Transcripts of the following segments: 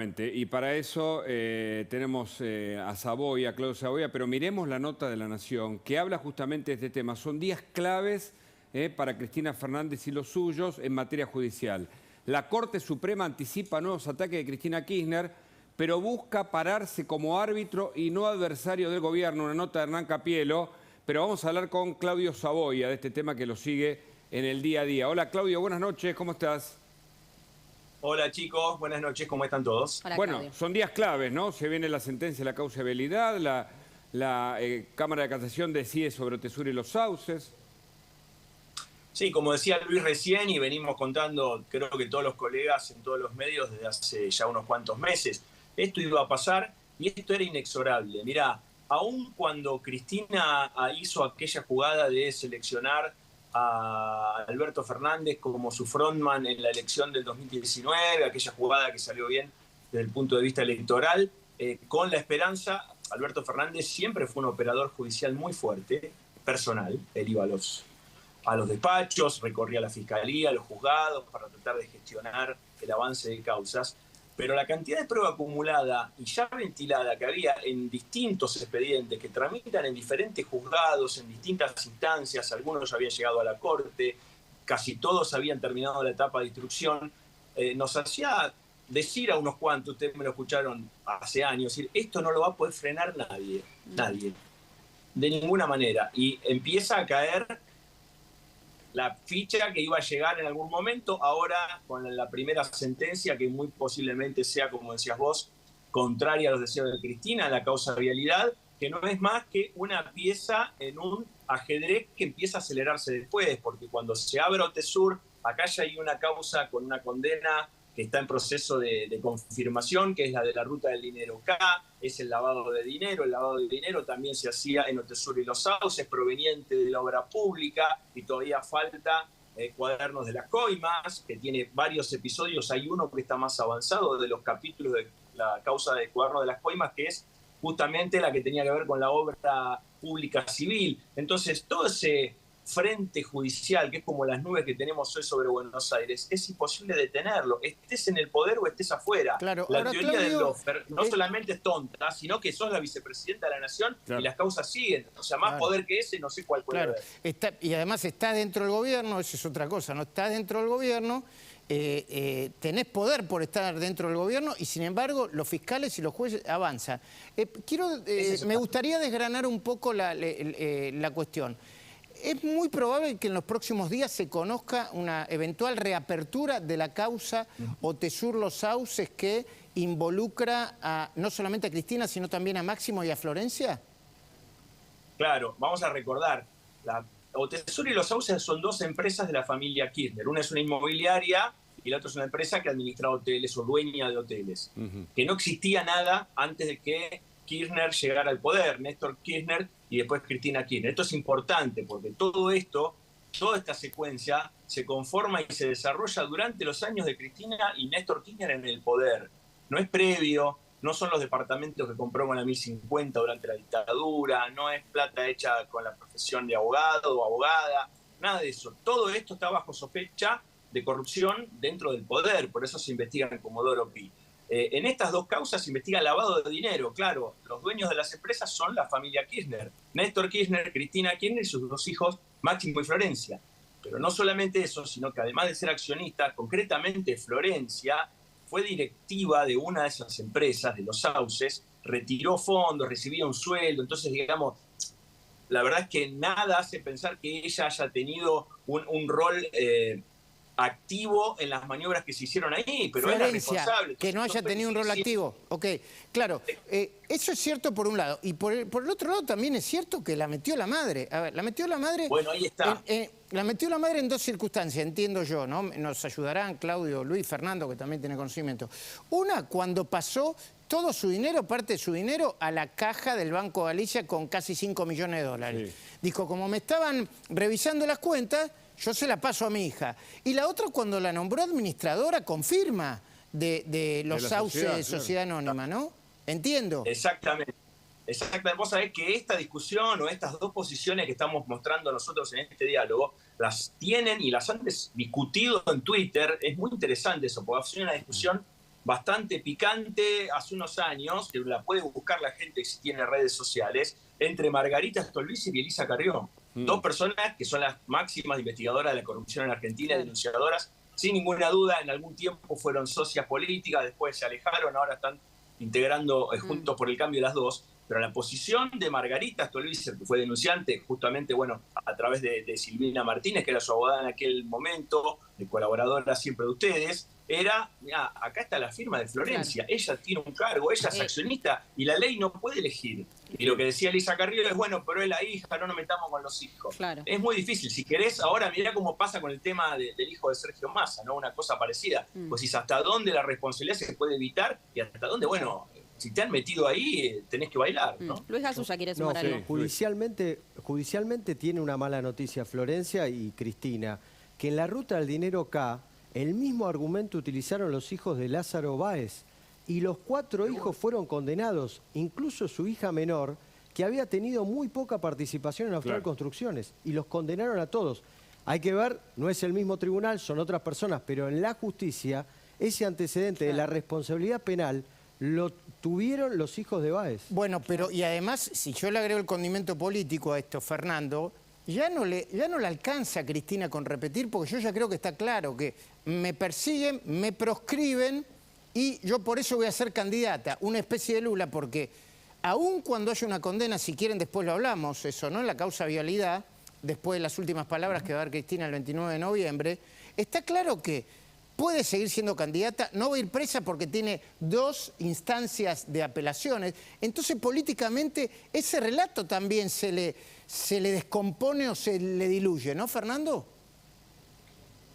Y para eso tenemos a Saboya, a Claudio Saboya, pero miremos la nota de La Nación, que habla justamente de este tema. Son días claves para Cristina Fernández y los suyos en materia judicial. La Corte Suprema anticipa nuevos ataques de Cristina Kirchner, pero busca pararse como árbitro y no adversario del gobierno. Una nota de Hernán Capielo, pero vamos a hablar con Claudio Saboya de este tema que lo sigue en el día a día. Hola Claudio, buenas noches, ¿cómo estás? Hola chicos, buenas noches, ¿cómo están todos? Hola, Bueno, Claudio. son días claves, ¿no? Se viene la sentencia de la causa de vialidad, la Cámara de Casación decide sobre Otesur y los sauces. Sí, como decía Luis recién y venimos contando, creo que todos los colegas en todos los medios desde hace ya unos cuantos meses, esto iba a pasar y esto era inexorable. Mirá, aun cuando Cristina hizo aquella jugada de seleccionar a Alberto Fernández como su frontman en la elección del 2019, aquella jugada que salió bien desde el punto de vista electoral, con la esperanza, Alberto Fernández siempre fue un operador judicial muy fuerte, personal, él iba a los despachos, recorría la fiscalía, los juzgados para tratar de gestionar el avance de causas, pero la cantidad de prueba acumulada y ya ventilada que había en distintos expedientes que tramitan en diferentes juzgados, en distintas instancias, algunos ya habían llegado a la corte, casi todos habían terminado la etapa de instrucción, nos hacía decir a unos cuantos, ustedes me lo escucharon hace años, decir, esto no lo va a poder frenar nadie, nadie, de ninguna manera, y empieza a caer la ficha que iba a llegar en algún momento, ahora con la primera sentencia, que muy posiblemente sea, como decías vos, contraria a los deseos de Cristina, la causa de vialidad, que no es más que una pieza en un ajedrez que empieza a acelerarse después, porque cuando se abre Otesur, acá ya hay una causa con una condena que está en proceso de confirmación, que es la de la ruta del dinero K, es el lavado de dinero. El lavado de dinero también se hacía en Otesur y los sauces, proveniente de la obra pública, y todavía falta Cuadernos de las Coimas, que tiene varios episodios. Hay uno que está más avanzado de los capítulos de la causa de Cuadernos de las Coimas, que es justamente la que tenía que ver con la obra pública civil. Entonces, todo ese frente judicial, que es como las nubes que tenemos hoy sobre Buenos Aires, es imposible detenerlo, estés en el poder o estés afuera. Claro, La ahora, teoría Claudio, del lofer no solamente es tonta, sino que sos la vicepresidenta de la Nación, claro, y las causas siguen. O sea, más poder que ese, no sé cuál puede haber. Y además está dentro del gobierno, eso es otra cosa, no está dentro del gobierno, tenés poder por estar dentro del gobierno y sin embargo los fiscales y los jueces avanzan. Me gustaría desgranar un poco la cuestión. Es muy probable que en los próximos días se conozca una eventual reapertura de la causa Otesur Los Sauces que involucra no solamente a Cristina, sino también a Máximo y a Florencia. Claro, vamos a recordar, Otesur y Los Sauces son dos empresas de la familia Kirchner. Una es una inmobiliaria y la otra es una empresa que administra hoteles o dueña de hoteles. Que no existía nada antes de que Kirchner llegara al poder, Néstor Kirchner y después Cristina Kirchner. Esto es importante porque todo esto, toda esta secuencia se conforma y se desarrolla durante los años de Cristina y Néstor Kirchner en el poder. No es previo, no son los departamentos que compró con la 1050 durante la dictadura, no es plata hecha con la profesión de abogado o abogada, nada de eso. Todo esto está bajo sospecha de corrupción dentro del poder, por eso se investiga en Comodoro Pi. En estas dos causas se investiga lavado de dinero. Claro, los dueños de las empresas son la familia Kirchner. Néstor Kirchner, Cristina Kirchner y sus dos hijos, Máximo y Florencia. Pero no solamente eso, sino que además de ser accionista, concretamente Florencia fue directiva de una de esas empresas, de los sauces, retiró fondos, recibía un sueldo. Entonces, digamos, la verdad es que nada hace pensar que ella haya tenido un rol activo en las maniobras que se hicieron ahí, pero Florencia, es la responsable. Que no haya tenido un rol activo. Ok, claro, eso es cierto por un lado. Y por el otro lado también es cierto que la metió la madre. A ver, la metió la madre... Bueno, ahí está. La metió la madre en dos circunstancias, entiendo yo, ¿no? Nos ayudarán Claudio, Luis, Fernando, que también tiene conocimiento. Una, cuando pasó todo su dinero, parte de su dinero, a la caja del Banco Galicia con casi 5 millones de dólares. Sí. Dijo, como me estaban revisando las cuentas, yo se la paso a mi hija. Y la otra, cuando la nombró administradora, confirma de los sauces de Sociedad Anónima, ¿no? Entiendo. Exactamente. Exactamente. Vos sabés que esta discusión o estas dos posiciones que estamos mostrando nosotros en este diálogo, las tienen y las han discutido en Twitter. Es muy interesante eso, porque ha sido una discusión bastante picante hace unos años, que la puede buscar la gente si tiene redes sociales, entre Margarita Stolbizer y Elisa Carrió. Dos personas que son las máximas investigadoras de la corrupción en Argentina, denunciadoras, sin ninguna duda, en algún tiempo fueron socias políticas, después se alejaron, ahora están integrando Juntos por el Cambio las dos. Pero la posición de Margarita Stolbizer, que fue denunciante justamente, bueno, a través de Silvina Martínez, que era su abogada en aquel momento, de colaboradora siempre de ustedes, era, mirá, acá está la firma de Florencia, ella tiene un cargo, ella es accionista y la ley no puede elegir. Y lo que decía Elisa Carrió es, bueno, pero es la hija, no nos metamos con los hijos. Claro. Es muy difícil. Si querés, ahora mirá cómo pasa con el tema del hijo de Sergio Massa, ¿no? Una cosa parecida. Pues si hasta dónde la responsabilidad se puede evitar y hasta dónde, bueno, si te han metido ahí, tenés que bailar, ¿no? Luis Gasulla quiere sumar algo. Judicialmente tiene una mala noticia Florencia y Cristina, que en la ruta del dinero K, el mismo argumento utilizaron los hijos de Lázaro Báez, y los 4 hijos fueron condenados, incluso su hija menor, que había tenido muy poca participación en Austral Construcciones, y los condenaron a todos. Hay que ver, no es el mismo tribunal, son otras personas, pero en la justicia, ese antecedente de la responsabilidad penal lo tuvieron los hijos de Báez. Bueno, pero y además, si yo le agrego el condimento político a esto, Fernando, ya no le alcanza a Cristina con repetir, porque yo ya creo que está claro que me persiguen, me proscriben y yo por eso voy a ser candidata, una especie de Lula, porque aun cuando haya una condena, si quieren después lo hablamos, eso, ¿no? En la causa vialidad, después de las últimas palabras que va a dar Cristina el 29 de noviembre, está claro que puede seguir siendo candidata, no va a ir presa porque tiene 2 instancias de apelaciones. Entonces, políticamente, ese relato también se le descompone o se le diluye, ¿no, Fernando?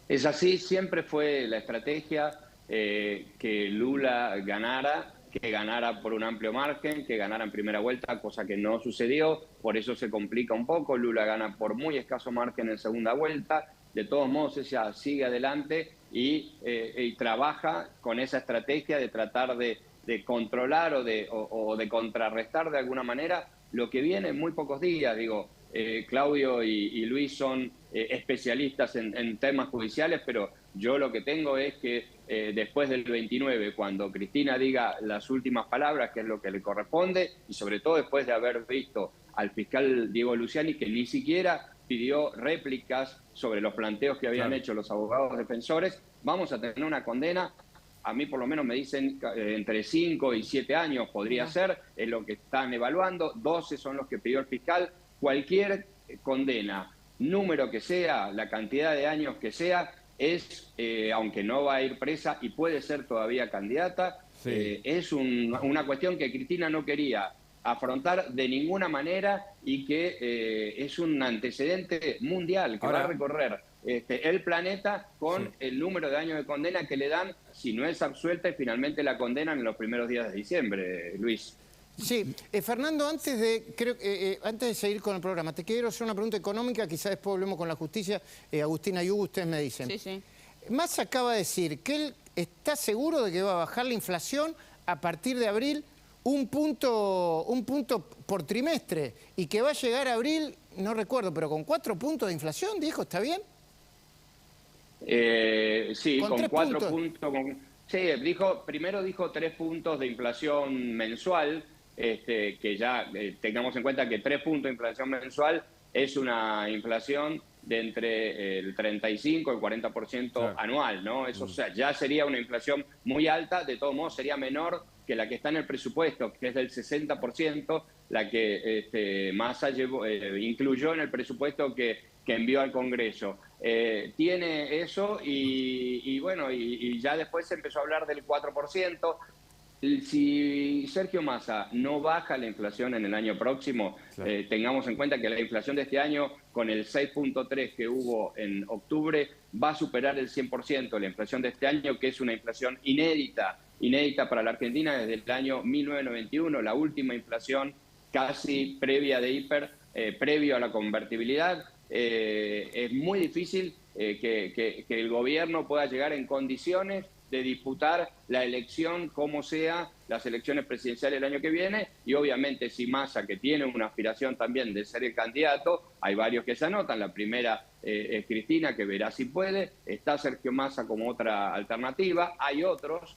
Es así, siempre fue la estrategia que Lula ganara, que ganara por un amplio margen, que ganara en primera vuelta, cosa que no sucedió, por eso se complica un poco. Lula gana por muy escaso margen en segunda vuelta. De todos modos, ella sigue adelante y trabaja con esa estrategia de tratar de controlar o de contrarrestar de alguna manera lo que viene en muy pocos días. Digo, Claudio y Luis son especialistas en temas judiciales, pero yo lo que tengo es que después del 29, cuando Cristina diga las últimas palabras, que es lo que le corresponde, y sobre todo después de haber visto al fiscal Diego Luciani, que ni siquiera pidió réplicas sobre los planteos que habían hecho los abogados defensores, vamos a tener una condena. A mí por lo menos me dicen entre 5 y 7 años podría ser, es lo que están evaluando, 12 son los que pidió el fiscal. Cualquier condena, número que sea, la cantidad de años que sea, es, aunque no va a ir presa y puede ser todavía candidata, es una cuestión que Cristina no quería afrontar de ninguna manera y que es un antecedente mundial que va a recorrer el planeta con el número de años de condena que le dan si no es absuelta y finalmente la condenan en los primeros días de diciembre, Luis. Sí, Fernando, antes de seguir con el programa, te quiero hacer una pregunta económica, quizás después volvemos con la justicia. Agustina y Hugo, ustedes me dicen. Sí. Massa acaba de decir que él está seguro de que va a bajar la inflación a partir de abril un punto por trimestre y que va a llegar a abril, no recuerdo, pero con 4 puntos de inflación, dijo, ¿está bien? Sí, con 4 puntos. Sí, primero dijo 3 puntos de inflación mensual, que ya tengamos en cuenta que 3 puntos de inflación mensual es una inflación de entre el 35 y el 40% anual, ¿no? Eso, o sea, ya sería una inflación muy alta, de todos modos sería menor que la que está en el presupuesto, que es del 60%, la que Massa incluyó en el presupuesto que envió al Congreso. Tiene eso y bueno, y ya después se empezó a hablar del 4%. Si Sergio Massa no baja la inflación en el año próximo, tengamos en cuenta que la inflación de este año, con el 6.3 que hubo en octubre, va a superar el 100%. La inflación de este año, que es una inflación inédita para la Argentina desde el año 1991, la última inflación casi previa previo a la convertibilidad. Es muy difícil que el gobierno pueda llegar en condiciones de disputar la elección como sea, las elecciones presidenciales el año que viene, y obviamente si Massa, que tiene una aspiración también de ser el candidato, hay varios que se anotan, la primera es Cristina, que verá si puede, está Sergio Massa como otra alternativa, hay otros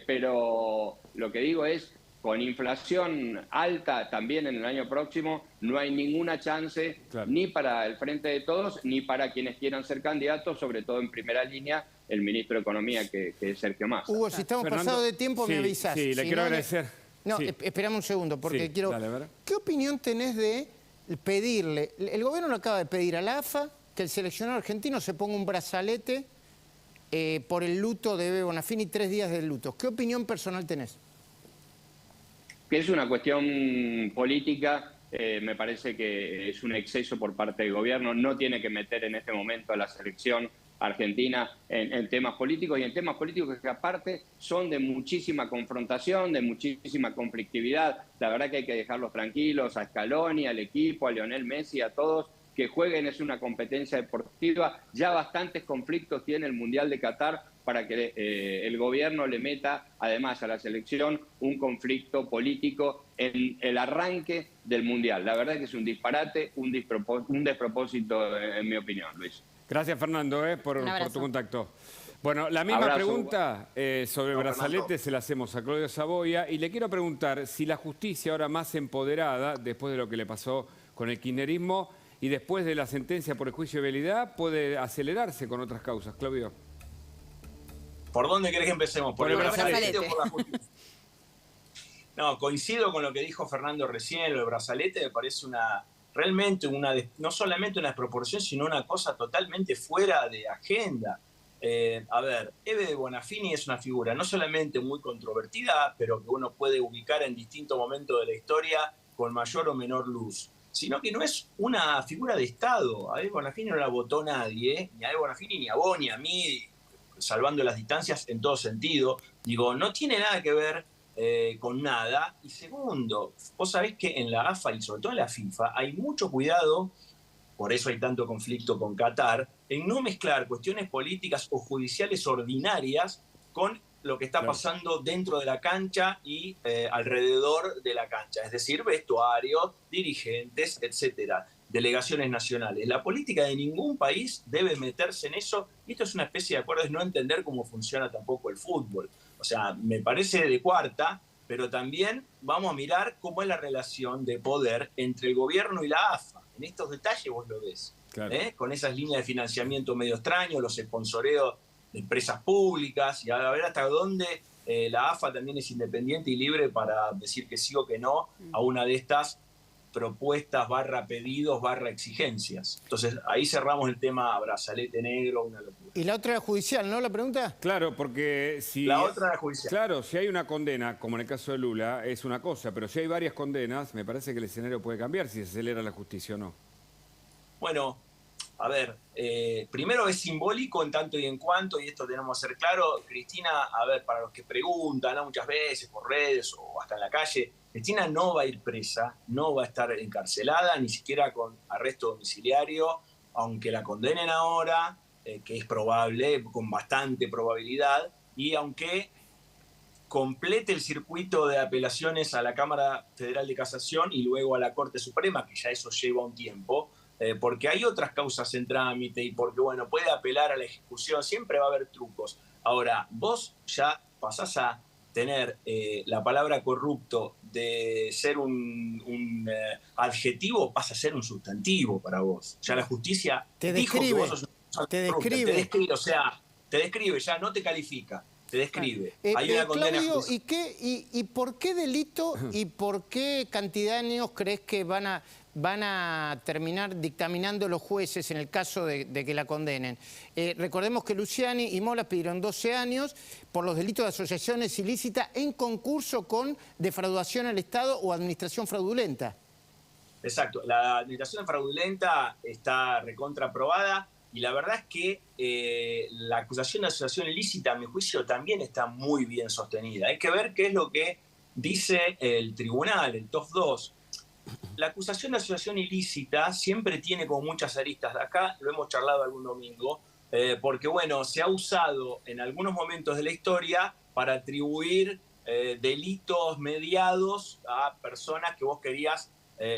pero lo que digo es, con inflación alta también en el año próximo, no hay ninguna chance ni para el Frente de Todos, ni para quienes quieran ser candidatos, sobre todo en primera línea, el ministro de Economía, que es Sergio Massa. Hugo, si estamos pasados de tiempo, me avisás. Sí, le quiero agradecer. No, esperame un segundo, porque quiero... Dale, ¿qué opinión tenés de pedirle? El gobierno le acaba de pedir a la AFA que el seleccionado argentino se ponga un brazalete por el luto de Bebe Bonafini, 3 días del luto. ¿Qué opinión personal tenés? Que es una cuestión política, me parece que es un exceso por parte del gobierno, no tiene que meter en este momento a la selección argentina en temas políticos, y en temas políticos que aparte son de muchísima confrontación, de muchísima conflictividad. La verdad que hay que dejarlos tranquilos, a Scaloni, al equipo, a Lionel Messi, a todos, que jueguen, es una competencia deportiva. Ya bastantes conflictos tiene el Mundial de Qatar para que el gobierno le meta, además, a la selección un conflicto político en el arranque del Mundial. La verdad es que es un disparate, un despropósito, en mi opinión, Luis. Gracias, Fernando, por tu contacto. Bueno, la misma pregunta sobre brazalete se la hacemos a Claudio Saboya, y le quiero preguntar si la justicia, ahora más empoderada, después de lo que le pasó con el kirchnerismo y después de la sentencia por el juicio de vialidad, puede acelerarse con otras causas. Claudio. ¿Por dónde querés que empecemos? ¿Por el brazalete o por la justicia? No, coincido con lo que dijo Fernando recién. Lo del brazalete me parece realmente no solamente una desproporción, sino una cosa totalmente fuera de agenda. A ver, Bebe Bonafini es una figura no solamente muy controvertida, pero que uno puede ubicar en distintos momentos de la historia con mayor o menor luz, sino que no es una figura de Estado. A Bebe Bonafini no la votó nadie, ni a Bebe Bonafini, ni a vos, ni a mí, salvando las distancias en todo sentido. Digo, no tiene nada que ver con nada. Y segundo, vos sabés que en la AFA y sobre todo en la FIFA hay mucho cuidado, por eso hay tanto conflicto con Qatar, en no mezclar cuestiones políticas o judiciales ordinarias con lo que está pasando dentro de la cancha y alrededor de la cancha, es decir, vestuarios, dirigentes, etcétera, delegaciones nacionales. La política de ningún país debe meterse en eso, y esto es una especie de acuerdo, es no entender cómo funciona tampoco el fútbol. O sea, me parece de cuarta, pero también vamos a mirar cómo es la relación de poder entre el gobierno y la AFA. En estos detalles vos lo ves, con esas líneas de financiamiento medio extraños, los sponsoreos de empresas públicas, y a ver hasta dónde la AFA también es independiente y libre para decir que sí o que no a una de estas propuestas / pedidos / exigencias. Entonces ahí cerramos el tema brazalete negro, una locura. Y la otra era judicial, ¿no? La pregunta. Claro, porque si... La otra era judicial. Claro, si hay una condena, como en el caso de Lula, es una cosa, pero si hay varias condenas, me parece que el escenario puede cambiar si se acelera la justicia o no. Bueno, a ver, primero es simbólico en tanto y en cuanto, y esto tenemos que ser claro, Cristina, a ver, para los que preguntan, ¿no? Muchas veces por redes o hasta en la calle, Cristina no va a ir presa, no va a estar encarcelada, ni siquiera con arresto domiciliario, aunque la condenen ahora, que es probable, con bastante probabilidad, y aunque complete el circuito de apelaciones a la Cámara Federal de Casación y luego a la Corte Suprema, que ya eso lleva un tiempo, porque hay otras causas en trámite y porque, bueno, puede apelar a la ejecución, siempre va a haber trucos. Ahora, vos ya pasás a tener la palabra corrupto de ser un adjetivo, pasa a ser un sustantivo para vos. Ya la justicia te dijo describe, que vos sos un te describe. O sea, te describe, ya no te califica, te describe. Hay una condena Claudio, ¿y por qué delito y por qué cantidad de años crees que van a terminar dictaminando los jueces en el caso de que la condenen? Recordemos que Luciani y Molas pidieron 12 años por los delitos de asociaciones ilícitas en concurso con defraudación al Estado o administración fraudulenta. Exacto, la administración fraudulenta está recontraprobada y la verdad es que la acusación de asociación ilícita, a mi juicio, también está muy bien sostenida. Hay que ver qué es lo que dice el tribunal, el TOF 2. La acusación de asociación ilícita siempre tiene como muchas aristas. De acá lo hemos charlado algún domingo, porque bueno, se ha usado en algunos momentos de la historia para atribuir delitos mediados a personas que vos querías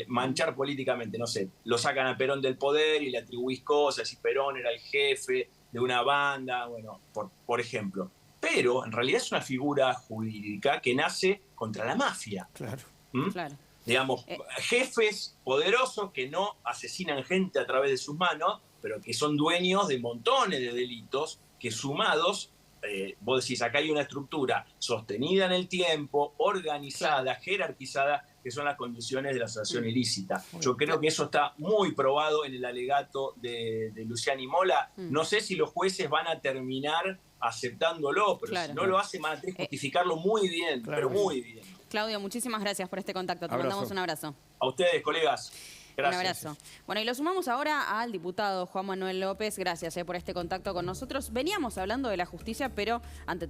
manchar políticamente. No sé, lo sacan a Perón del poder y le atribuís cosas, y Perón era el jefe de una banda, bueno, por ejemplo. pero en realidad es una figura jurídica que nace contra la mafia. Claro. Claro. Digamos, jefes poderosos que no asesinan gente a través de sus manos, pero que son dueños de montones de delitos que sumados, vos decís, acá hay una estructura sostenida en el tiempo, organizada, jerarquizada, que son las condiciones de la asociación ilícita. Yo creo que eso está muy probado en el alegato de Luciani Mola. No sé si los jueces van a terminar aceptándolo, pero si no lo hacen van a tener que justificarlo muy bien, pero muy bien. Claudio, muchísimas gracias por este contacto. Te mandamos un abrazo. A ustedes, colegas. Gracias. Un abrazo. Bueno, y lo sumamos ahora al diputado Juan Manuel López. Gracias por este contacto con nosotros. Veníamos hablando de la justicia, pero ante